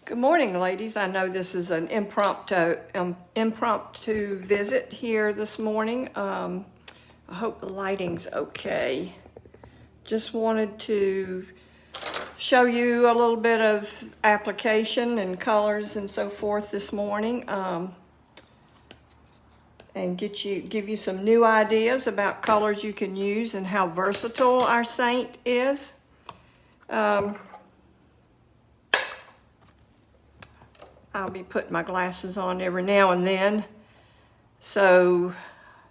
Good morning, ladies. I know this is an impromptu visit here this morning. I hope the lighting's okay. Just wanted to show you a little bit of application and colors and so forth this morning, and give you some new ideas about colors you can use and how versatile our Saint is. I'll be putting my glasses on every now and then so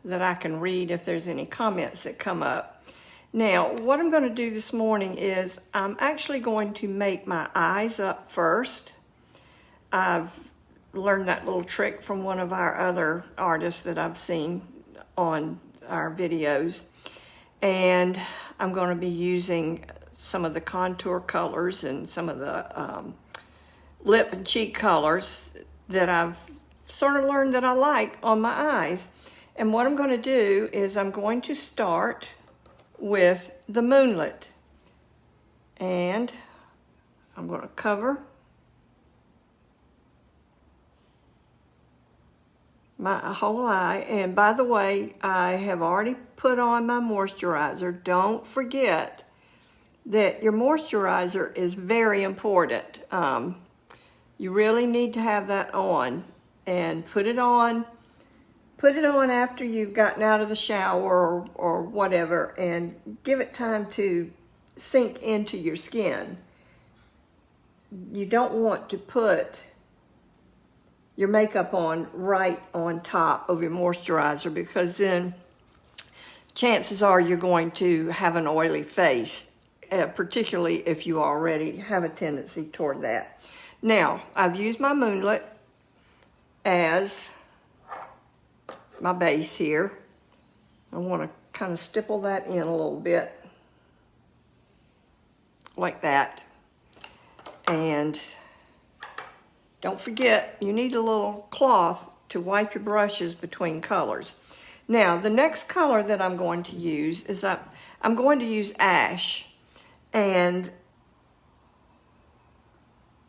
that I can read if there's any comments that come up. Now, what I'm going to do this morning is I'm actually going to make my eyes up first. I've learned that little trick from one of our other artists that I've seen on our videos. And I'm going to be using some of the contour colors and some of the lip and cheek colors that I've sort of learned that I like on my eyes. And what I'm going to do is I'm going to start with the Moonlit. And I'm going to cover my whole eye. And by the way, I have already put on my moisturizer. Don't forget that your moisturizer is very important. You really need to have that on, and put it on after you've gotten out of the shower or whatever, and give it time to sink into your skin. You don't want to put your makeup on right on top of your moisturizer, because then chances are you're going to have an oily face, particularly if you already have a tendency toward that. Now, I've used my Moonlit as my base here. I want to kind of stipple that in a little bit, like that. And don't forget, you need a little cloth to wipe your brushes between colors. Now, the next color that I'm going to use is I'm going to use Ash. And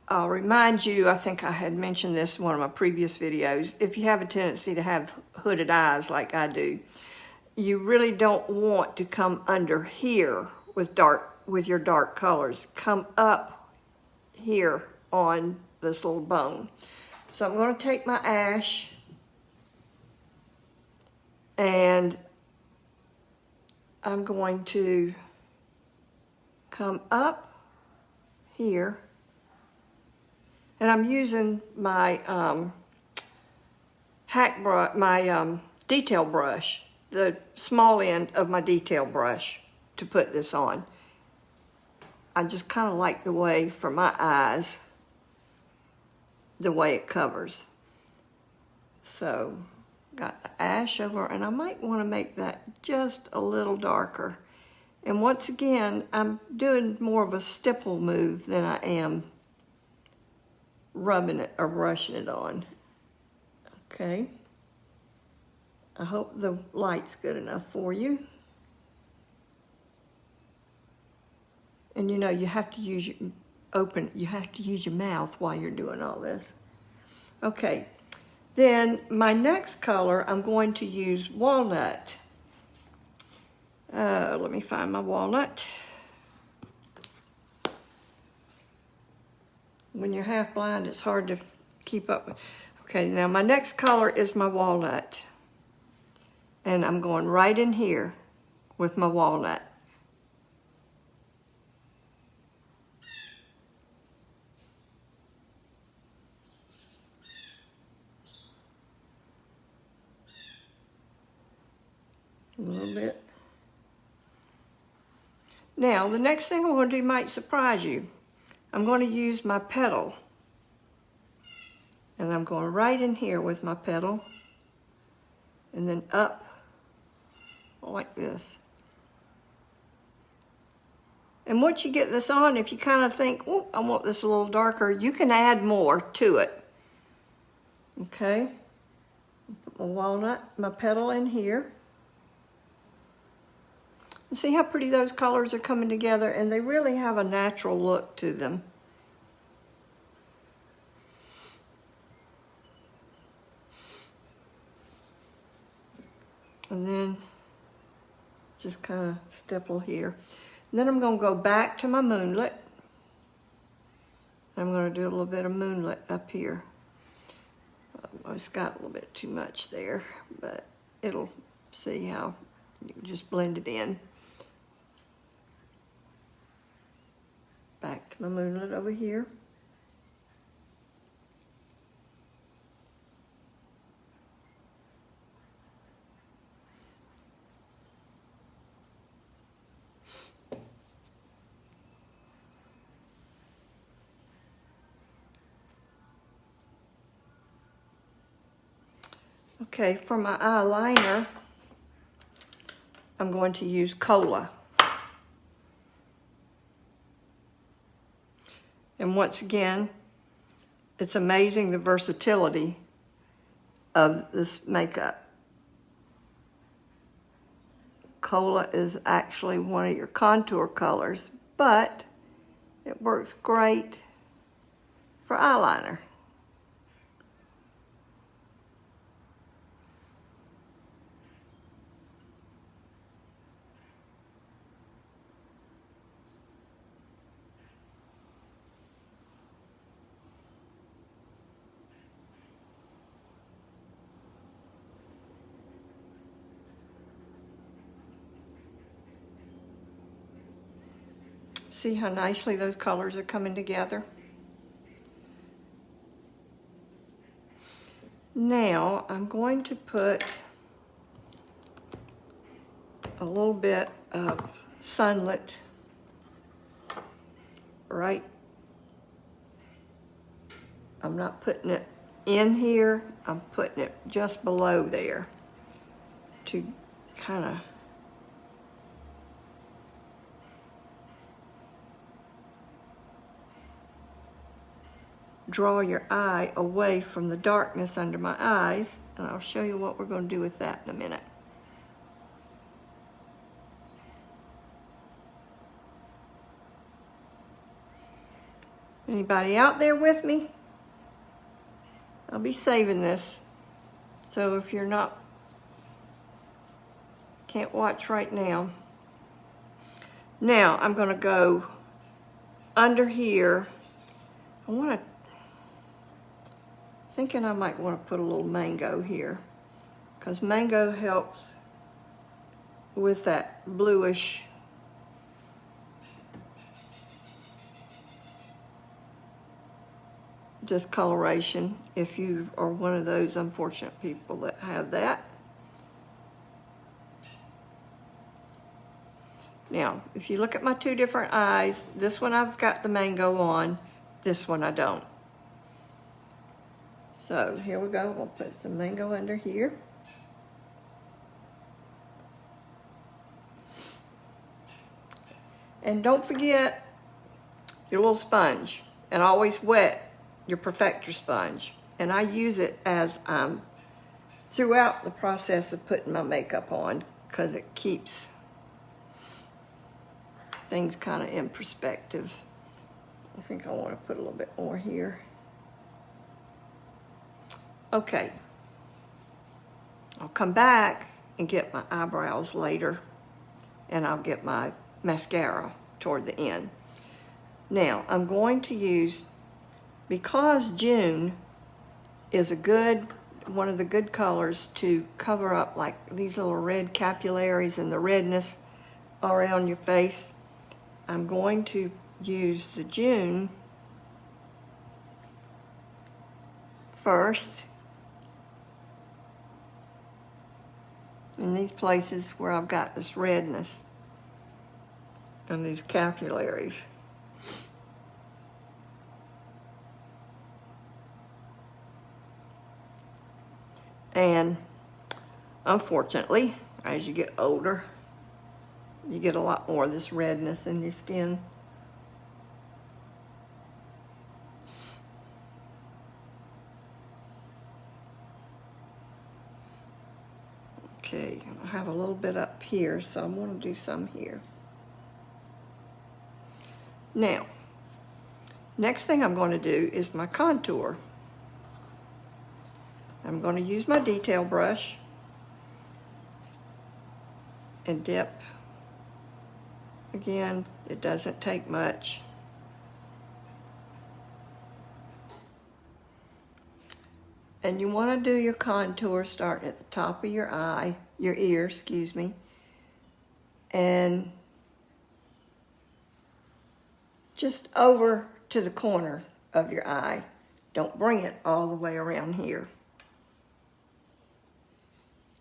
I'll remind you, I think I had mentioned this in one of my previous videos, if you have a tendency to have hooded eyes like I do, you really don't want to come under here with your dark colors. Come up here on this little bone. So I'm going to take my Ash and I'm going to come up here. And I'm using my detail brush, the small end of my detail brush, to put this on. I just kind of like the way, for my eyes, the way it covers. So, got the Ash over, and I might want to make that just a little darker. And once again, I'm doing more of a stipple move than I am rubbing it or brushing it on. Okay. I hope the light's good enough for you. And you know, you have to use your mouth while you're doing all this. Okay. Then my next color, I'm going to use Walnut. Let me find my Walnut. When you're half blind, it's hard to keep up with. Okay, now my next color is my Walnut. And I'm going right in here with my Walnut. A little bit. Now, the next thing I'm going to do might surprise you. I'm going to use my petal. And I'm going right in here with my petal. And then up like this. And once you get this on, if you kind of think, oh, I want this a little darker, you can add more to it. Okay. Put my walnut, my petal in here. You see how pretty those colors are coming together, and they really have a natural look to them. And then just kind of stipple here. And then I'm going to go back to my moonlet. I'm going to do a little bit of moonlit up here. I just got a little bit too much there, but it'll see how you just blend it in. Back to my moonlit over here. Okay, for my eyeliner, I'm going to use Cola. And once again, it's amazing the versatility of this makeup. Cola is actually one of your contour colors, but it works great for eyeliner. See how nicely those colors are coming together? Now I'm going to put a little bit of Sunlit right. I'm not putting it in here, I'm putting it just below there to kind of draw your eye away from the darkness under my eyes, and I'll show you what we're going to do with that in a minute. Anybody out there with me? I'll be saving this, so if you're not, can't watch right now. Now I'm going to go under here. Thinking I might want to put a little mango here, because mango helps with that bluish discoloration, if you are one of those unfortunate people that have that. Now, if you look at my two different eyes, this one I've got the mango on, this one I don't. So here we go, we'll put some mango under here. And don't forget your little sponge, and always wet your Perfector sponge. And I use it as throughout the process of putting my makeup on, because it keeps things kind of in perspective. I think I want to put a little bit more here. Okay, I'll come back and get my eyebrows later, and I'll get my mascara toward the end. Now, I'm going to use, because June is one of the good colors to cover up like these little red capillaries and the redness around your face, I'm going to use the June first in these places where I've got this redness and these capillaries. And unfortunately, as you get older, you get a lot more of this redness in your skin. Okay, I have a little bit up here, so I'm going to do some here. Now, next thing I'm going to do is my contour. I'm going to use my detail brush, and dip. Again, it doesn't take much. And you want to do your contour starting at the top of your eye, your ear, excuse me, and just over to the corner of your eye. Don't bring it all the way around here.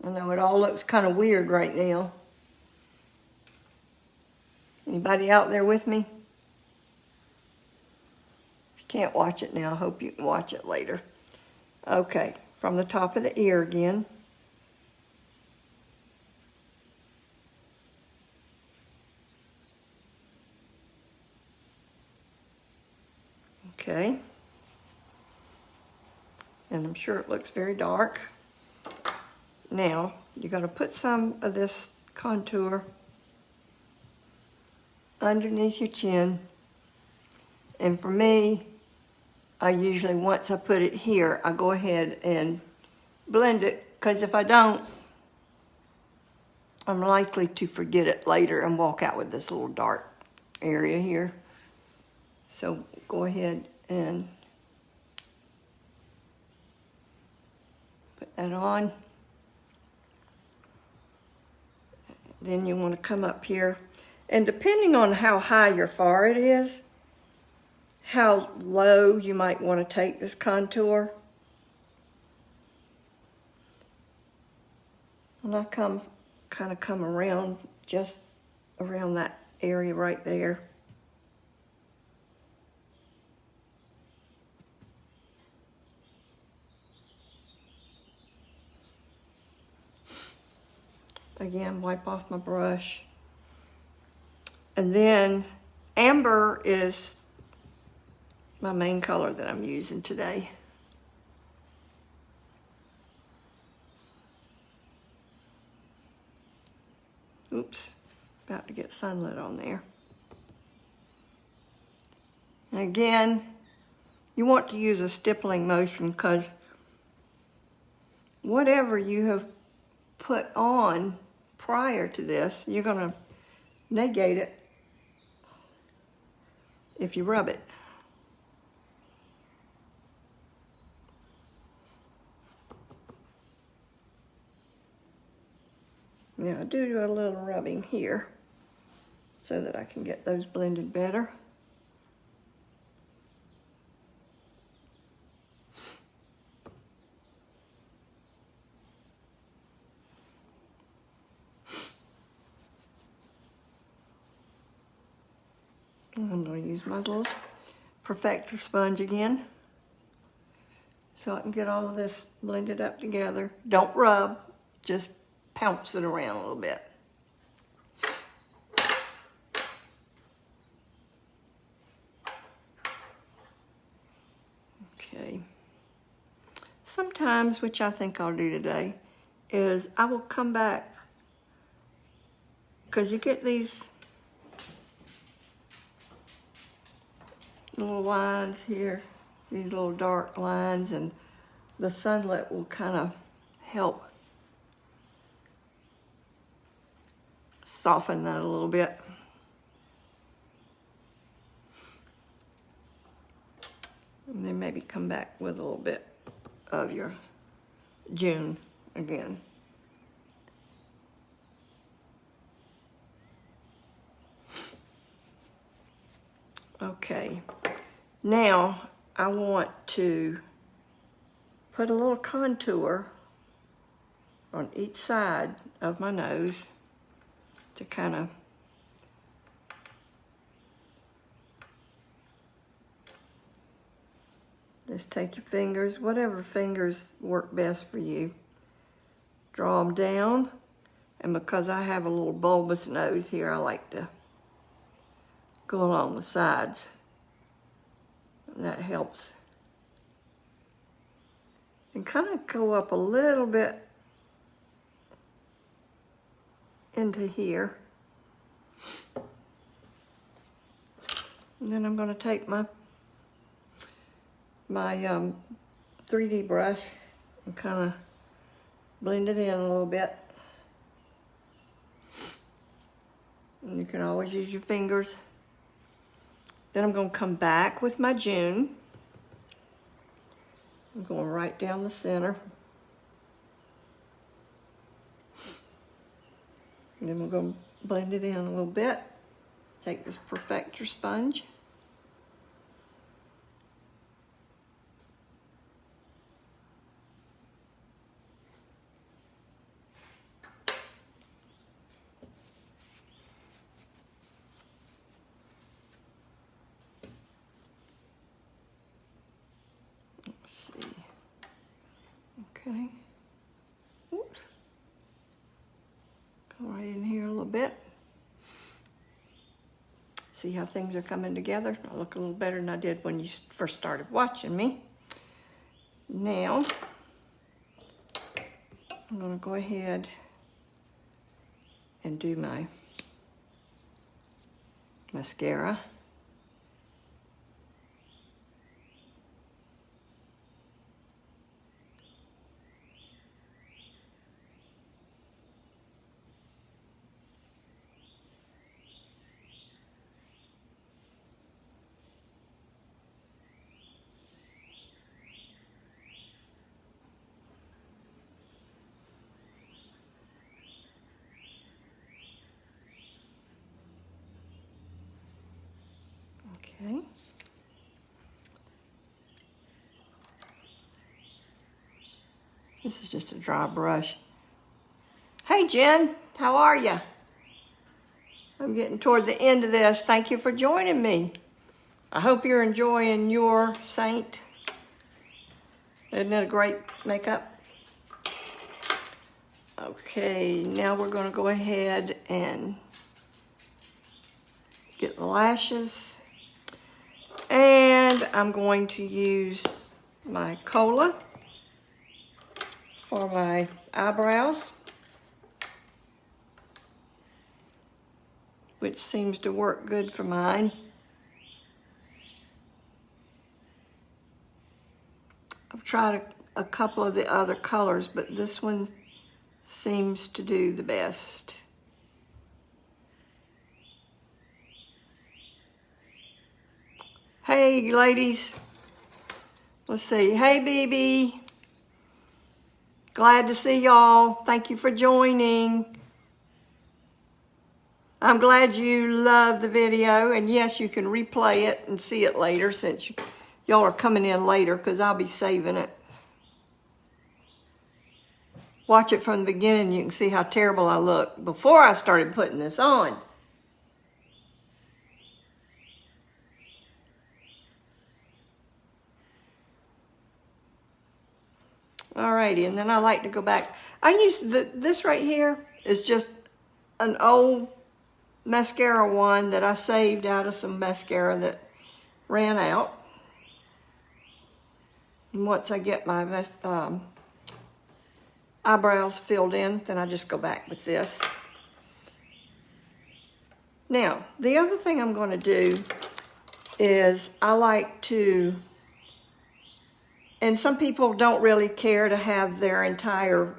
I know it all looks kind of weird right now. Anybody out there with me? If you can't watch it now, I hope you can watch it later. Okay, from the top of the ear again. Okay. And I'm sure it looks very dark. Now, you're going to put some of this contour underneath your chin. And for me, I usually, once I put it here, I go ahead and blend it, because if I don't, I'm likely to forget it later and walk out with this little dark area here. So go ahead and put that on. Then you want to come up here, and depending on how high your forehead is, how low you might want to take this contour. And I kind of come around, just around that area right there. Again, wipe off my brush. And then amber is my main color that I'm using today. Oops, about to get sunlit on there. And again, you want to use a stippling motion, because whatever you have put on prior to this, you're going to negate it if you rub it. Now I do a little rubbing here so that I can get those blended better. I'm going to use my little perfector sponge again so I can get all of this blended up together. Don't rub, just pounce it around a little bit. Okay. Sometimes, which I think I'll do today, is I will come back, because you get these little lines here, these little dark lines, and the sunlight will kind of help soften that a little bit. And then maybe come back with a little bit of your June again. Okay, now I want to put a little contour on each side of my nose to kind of just take your fingers, whatever fingers work best for you, draw them down, and because I have a little bulbous nose here, I like to go along the sides, and that helps. And kind of go up a little bit into here. And then I'm going to take my 3D brush and kind of blend it in a little bit. And you can always use your fingers. Then I'm going to come back with my June. I'm going right down the center. And then we're going to blend it in a little bit. Take this Perfector sponge. Let's see. Okay. Oops. Go right in here a little bit. See how things are coming together? I look a little better than I did when you first started watching me. Now, I'm going to go ahead and do my mascara. Okay. This is just a dry brush. Hey Jen, how are you? I'm getting toward the end of this. Thank you for joining me. I hope you're enjoying your Saint. Isn't it a great makeup? Okay, now we're going to go ahead and get the lashes. And I'm going to use my Cola for my eyebrows, which seems to work good for mine. I've tried a couple of the other colors, but this one seems to do the best. Hey ladies, let's see. Hey BB, glad to see y'all. Thank you for joining. I'm glad you love the video, and yes, you can replay it and see it later since y'all are coming in later, because I'll be saving it. Watch it from the beginning, you can see how terrible I look before I started putting this on. Alrighty, and then I like to go back. I use this right here is just an old mascara one that I saved out of some mascara that ran out. And once I get my eyebrows filled in, then I just go back with this. Now, the other thing I'm going to do is I like to, and some people don't really care to have their entire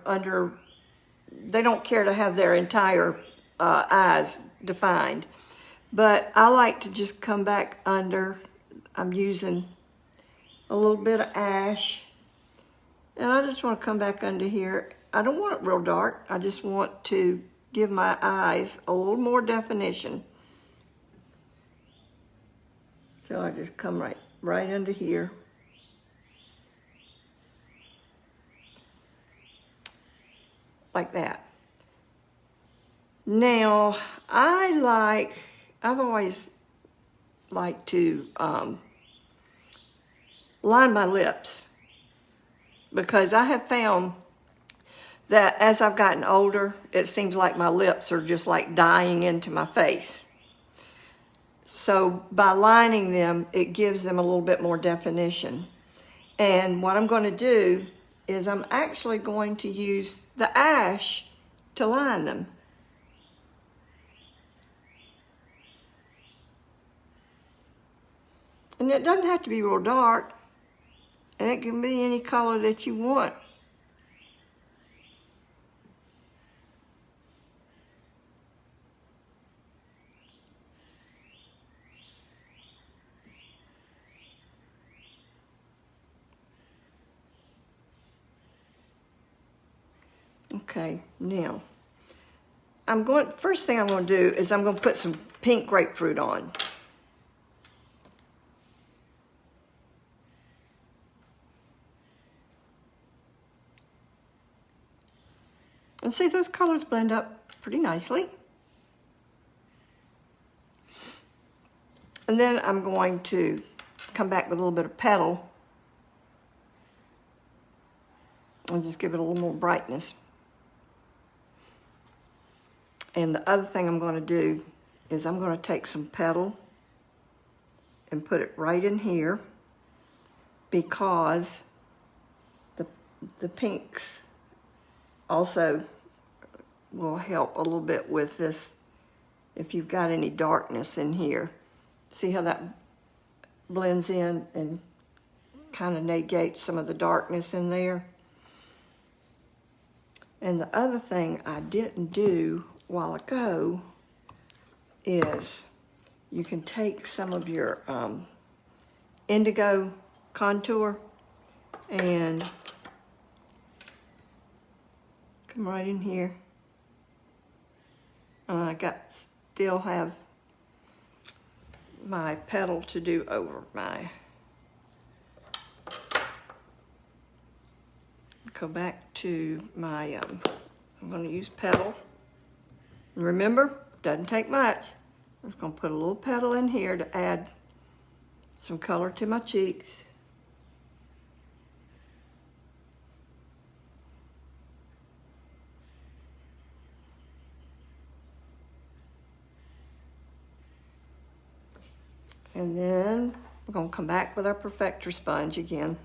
they don't care to have their entire eyes defined. But I like to just come back under. I'm using a little bit of ash. And I just want to come back under here. I don't want it real dark. I just want to give my eyes a little more definition. So I just come right under here. Like that. Now, I've always liked to line my lips, because I have found that as I've gotten older, it seems like my lips are just like dying into my face. So by lining them, it gives them a little bit more definition. And what I'm going to do is I'm actually going to use the ash to line them. And it doesn't have to be real dark, and it can be any color that you want. Okay, now, first thing I'm going to do is I'm going to put some pink grapefruit on. And see, those colors blend up pretty nicely. And then I'm going to come back with a little bit of petal and just give it a little more brightness. And the other thing I'm going to do is I'm going to take some petal and put it right in here, because the pinks also will help a little bit with this if you've got any darkness in here. See how that blends in and kind of negates some of the darkness in there? And the other thing I didn't do a while ago is you can take some of your indigo contour and come right in here. I still have my petal to do over my. Go back to my, I'm going to use petal. And remember, doesn't take much. I'm just going to put a little petal in here to add some color to my cheeks. And then we're going to come back with our perfector sponge again.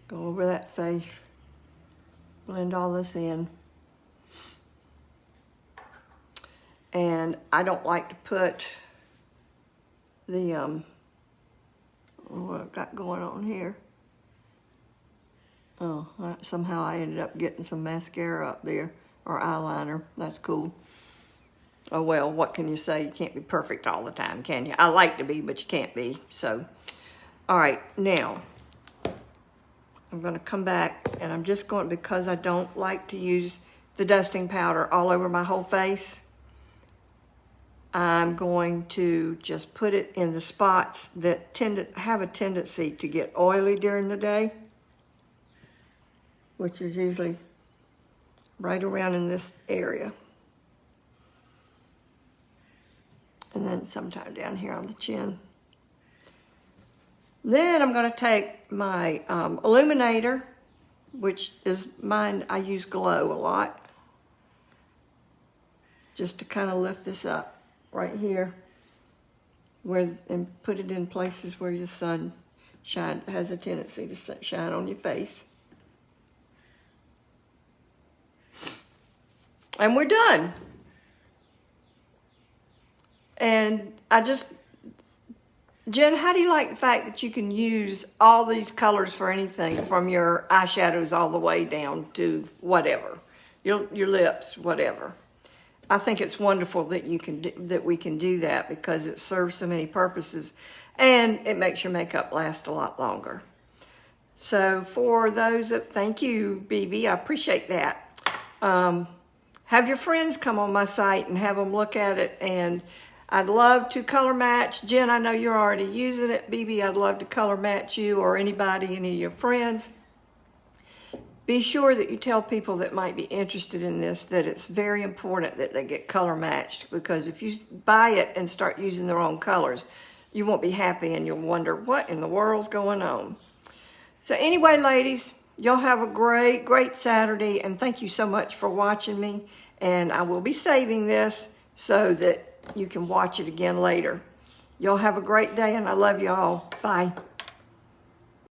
Go over that face. Blend all this in. And I don't like to put the, what I've got going on here. Oh, somehow I ended up getting some mascara up there, or eyeliner. That's cool. Oh well, what can you say? You can't be perfect all the time, can you? I like to be, but you can't be. So, all right, now I'm going to come back, and I'm just going, because I don't like to use the dusting powder all over my whole face, I'm going to just put it in the spots that have a tendency to get oily during the day, which is usually right around in this area. And then sometime down here on the chin. Then I'm going to take my illuminator, which is mine. I use Glow a lot, just to kind of lift this up right here, and put it in places where the sun has a tendency to shine on your face. And we're done. And Jen, how do you like the fact that you can use all these colors for anything, from your eyeshadows all the way down to whatever, your lips, whatever? I think it's wonderful that we can do that, because it serves so many purposes, and it makes your makeup last a lot longer. So for those that, thank you, BB, I appreciate that. Have your friends come on my site and have them look at it, and I'd love to color match. Jen, I know you're already using it. BB, I'd love to color match you or anybody, any of your friends. Be sure that you tell people that might be interested in this that it's very important that they get color matched, because if you buy it and start using the wrong colors, you won't be happy and you'll wonder what in the world's going on. So anyway, ladies, y'all have a great, great Saturday, and thank you so much for watching me. And I will be saving this so that you can watch it again later. Y'all have a great day, and I love you all. Bye.